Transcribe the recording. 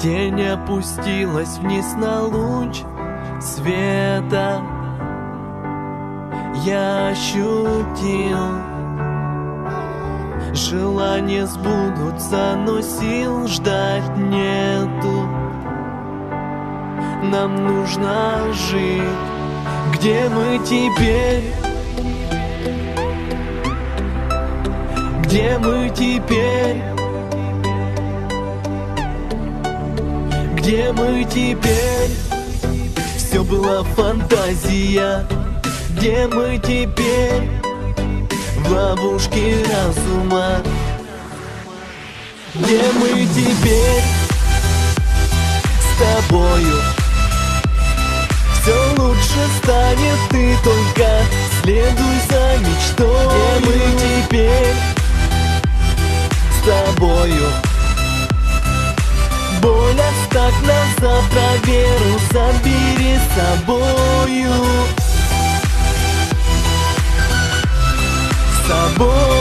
Тень опустилась вниз на луч света. Я ощутил, желания сбудутся, но сил ждать нету. Нам нужно жить. Где мы теперь? Где мы теперь? Где мы теперь? Все была фантазия. Где мы теперь? В ловушке разума. Где мы теперь? С тобою все лучше станет, ты только следуй за мечтой. Где мы теперь? С тобою. Боль оставь на завтра, веру забери с собою. С собой.